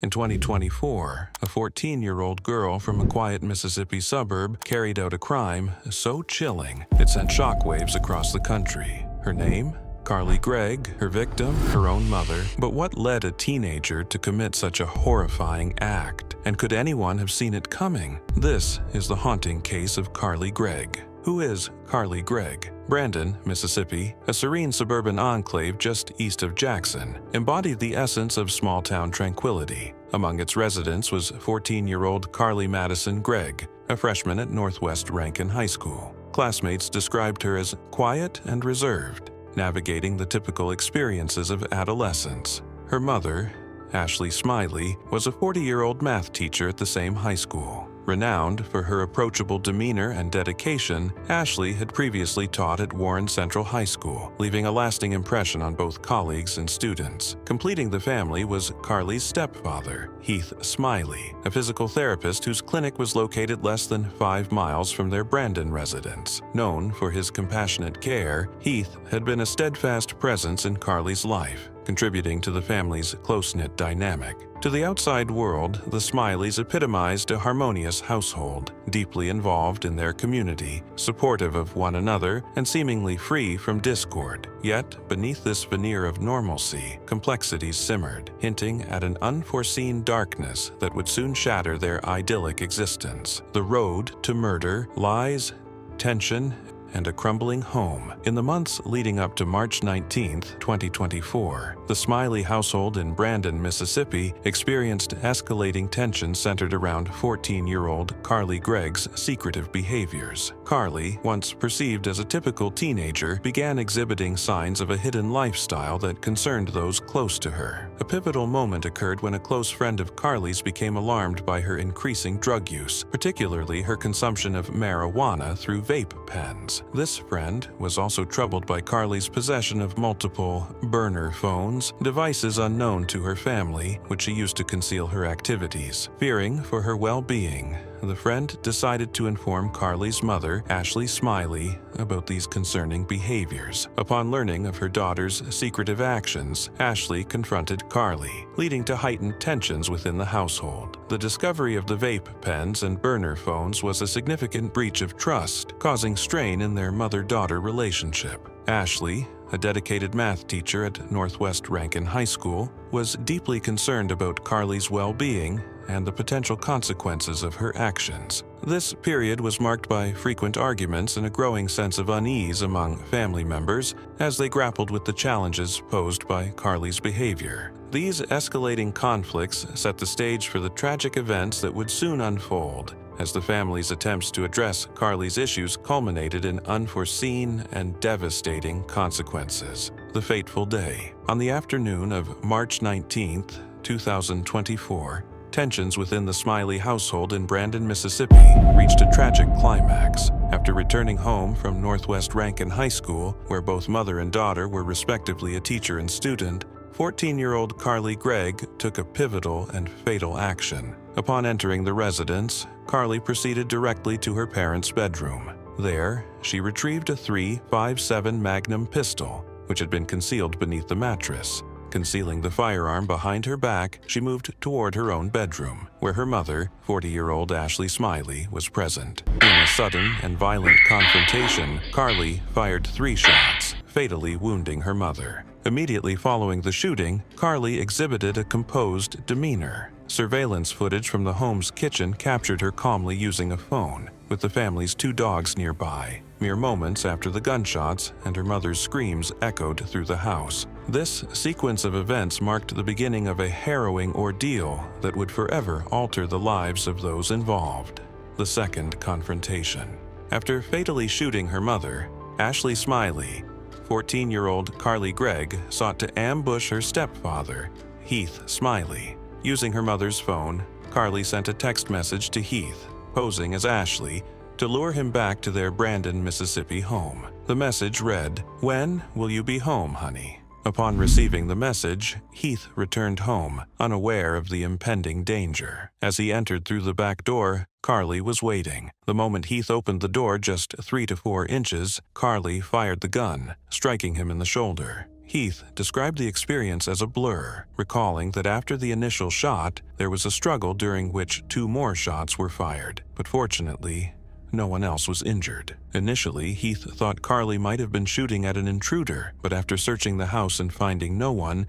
In 2024, a 14-year-old girl from a quiet Mississippi suburb carried out a crime so chilling it sent shockwaves across the country. Her name? Carly Gregg, her victim, her own mother. But what led a teenager to commit such a horrifying act? And could anyone have seen it coming? This is the haunting case of Carly Gregg. Who is Carly Gregg? Brandon, Mississippi, a serene suburban enclave just east of Jackson, embodied the essence of small-town tranquility. Among its residents was 14-year-old Carly Madison Gregg, a freshman at Northwest Rankin High School. Classmates described her as quiet and reserved, navigating the typical experiences of adolescence. Her mother, Ashley Smiley, was a 40-year-old math teacher at the same high school. Renowned for her approachable demeanor and dedication, Ashley had previously taught at Warren Central High School, leaving a lasting impression on both colleagues and students. Completing the family was Carly's stepfather, Heath Smiley, a physical therapist whose clinic was located less than 5 miles from their Brandon residence. Known for his compassionate care, Heath had been a steadfast presence in Carly's life, contributing to the family's close-knit dynamic. To the outside world, the Smileys epitomized a harmonious household, deeply involved in their community, supportive of one another, and seemingly free from discord. Yet, beneath this veneer of normalcy, complexities simmered, hinting at an unforeseen darkness that would soon shatter their idyllic existence. The road to murder, lies, tension, and a crumbling home. In the months leading up to March 19, 2024, the Smiley household in Brandon, Mississippi experienced escalating tensions centered around 14-year-old Carly Gregg's secretive behaviors. Carly, once perceived as a typical teenager, began exhibiting signs of a hidden lifestyle that concerned those close to her. A pivotal moment occurred when a close friend of Carly's became alarmed by her increasing drug use, particularly her consumption of marijuana through vape pens. This friend was also troubled by Carly's possession of multiple burner phones, devices unknown to her family, which she used to conceal her activities. Fearing for her well-being, the friend decided to inform Carly's mother, Ashley Smiley, about these concerning behaviors. Upon learning of her daughter's secretive actions, Ashley confronted Carly, leading to heightened tensions within the household. The discovery of the vape pens and burner phones was a significant breach of trust, causing strain in their mother-daughter relationship. Ashley, a dedicated math teacher at Northwest Rankin High School, was deeply concerned about Carly's well-being and the potential consequences of her actions. This period was marked by frequent arguments and a growing sense of unease among family members as they grappled with the challenges posed by Carly's behavior. These escalating conflicts set the stage for the tragic events that would soon unfold, as the family's attempts to address Carly's issues culminated in unforeseen and devastating consequences. The fateful day. On the afternoon of March 19, 2024, tensions within the Smiley household in Brandon, Mississippi reached a tragic climax. After returning home from Northwest Rankin High School, where both mother and daughter were respectively a teacher and student, 14-year-old Carly Gregg took a pivotal and fatal action. Upon entering the residence, Carly proceeded directly to her parents' bedroom. There, she retrieved a .357 Magnum pistol, which had been concealed beneath the mattress. Concealing the firearm behind her back, she moved toward her own bedroom, where her mother, 40-year-old Ashley Smiley, was present. In a sudden and violent confrontation, Carly fired 3 shots, fatally wounding her mother. Immediately following the shooting, Carly exhibited a composed demeanor. Surveillance footage from the home's kitchen captured her calmly using a phone, with the family's 2 dogs nearby. Mere moments after the gunshots and her mother's screams echoed through the house. This sequence of events marked the beginning of a harrowing ordeal that would forever alter the lives of those involved. The second confrontation. After fatally shooting her mother, Ashley Smiley, 14-year-old Carly Gregg sought to ambush her stepfather, Heath Smiley. Using her mother's phone, Carly sent a text message to Heath, posing as Ashley, to lure him back to their Brandon, Mississippi home. The message read, "When will you be home, honey?" Upon receiving the message, Heath returned home, unaware of the impending danger. As he entered through the back door, Carly was waiting. The moment Heath opened the door just 3 to 4 inches, Carly fired the gun, striking him in the shoulder. Heath described the experience as a blur, recalling that after the initial shot, there was a struggle during which 2 more shots were fired, but fortunately, no one else was injured. Initially, Heath thought Carly might have been shooting at an intruder, but after searching the house and finding no one,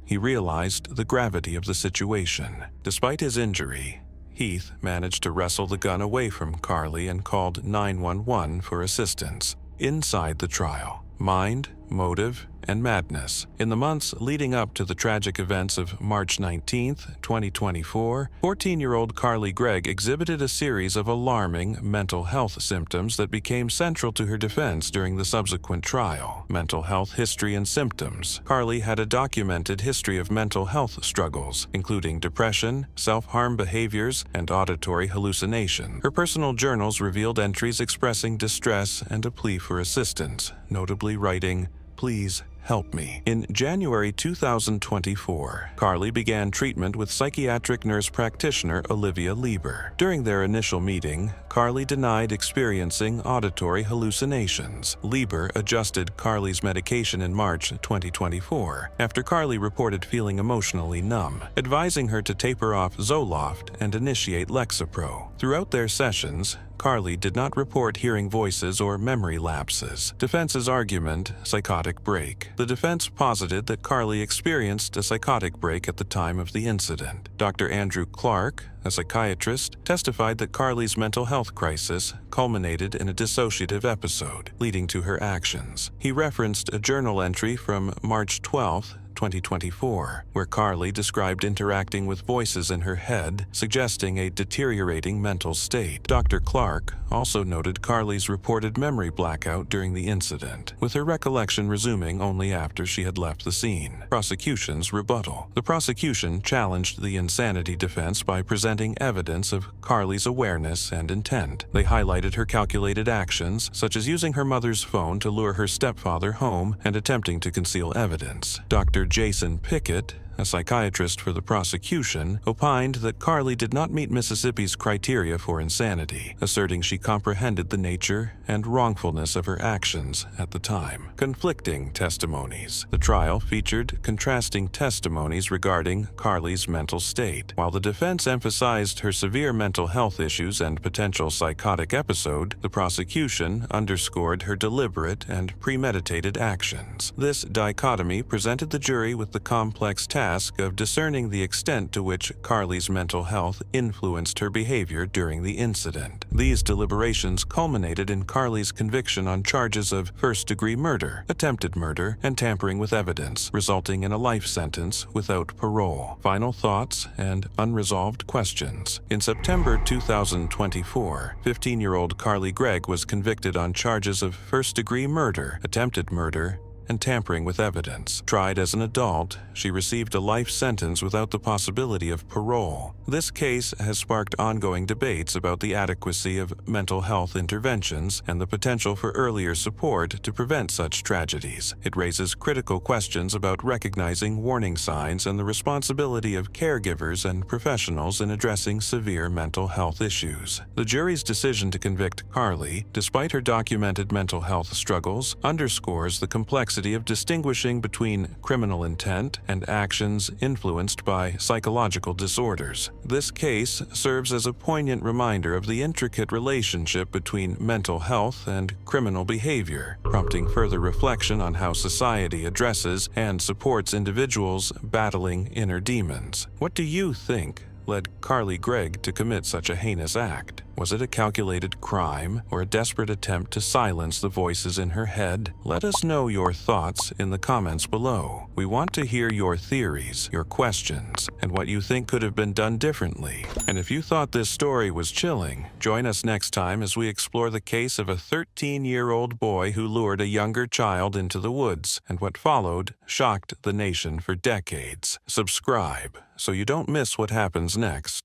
he realized the gravity of the situation. Despite his injury, Heath managed to wrestle the gun away from Carly and called 911 for assistance. Inside the trial, mind, motive, and madness. In the months leading up to the tragic events of March 19, 2024, 14-year-old Carly Gregg exhibited a series of alarming mental health symptoms that became central to her defense during the subsequent trial. Mental health history and symptoms. Carly had a documented history of mental health struggles, including depression, self-harm behaviors, and auditory hallucination. Her personal journals revealed entries expressing distress and a plea for assistance, notably writing, "Please help me." In January 2024, Carly began treatment with psychiatric nurse practitioner Olivia Lieber. During their initial meeting, Carly denied experiencing auditory hallucinations. Lieber adjusted Carly's medication in March 2024 after Carly reported feeling emotionally numb, advising her to taper off Zoloft and initiate Lexapro. Throughout their sessions, Carly did not report hearing voices or memory lapses. Defense's argument, psychotic break. The defense posited that Carly experienced a psychotic break at the time of the incident. Dr. Andrew Clark, a psychiatrist, testified that Carly's mental health crisis culminated in a dissociative episode, leading to her actions. He referenced a journal entry from March 12, 2024, where Carly described interacting with voices in her head, suggesting a deteriorating mental state. Dr. Clark also noted Carly's reported memory blackout during the incident, with her recollection resuming only after she had left the scene. Prosecution's rebuttal. The prosecution challenged the insanity defense by presenting evidence of Carly's awareness and intent. They highlighted her calculated actions, such as using her mother's phone to lure her stepfather home and attempting to conceal evidence. Dr. Jason Pickett, a psychiatrist for the prosecution, opined that Carly did not meet Mississippi's criteria for insanity, asserting she comprehended the nature and wrongfulness of her actions at the time. Conflicting testimonies. The trial featured contrasting testimonies regarding Carly's mental state. While the defense emphasized her severe mental health issues and potential psychotic episode, the prosecution underscored her deliberate and premeditated actions. This dichotomy presented the jury with the complex task of discerning the extent to which Carly's mental health influenced her behavior during the incident. These deliberations culminated in Carly's conviction on charges of first-degree murder, attempted murder, and tampering with evidence, resulting in a life sentence without parole. Final thoughts and unresolved questions. In September 2024, 15-year-old Carly Gregg was convicted on charges of first-degree murder, attempted murder, and tampering with evidence. Tried as an adult, she received a life sentence without the possibility of parole. This case has sparked ongoing debates about the adequacy of mental health interventions and the potential for earlier support to prevent such tragedies. It raises critical questions about recognizing warning signs and the responsibility of caregivers and professionals in addressing severe mental health issues. The jury's decision to convict Carly, despite her documented mental health struggles, underscores the complexity of distinguishing between criminal intent and actions influenced by psychological disorders. This case serves as a poignant reminder of the intricate relationship between mental health and criminal behavior, prompting further reflection on how society addresses and supports individuals battling inner demons. What do you think led Carly Gregg to commit such a heinous act? Was it a calculated crime or a desperate attempt to silence the voices in her head? Let us know your thoughts in the comments below. We want to hear your theories, your questions, and what you think could have been done differently. And if you thought this story was chilling, join us next time as we explore the case of a 13-year-old boy who lured a younger child into the woods, and what followed shocked the nation for decades. Subscribe so you don't miss what happens next.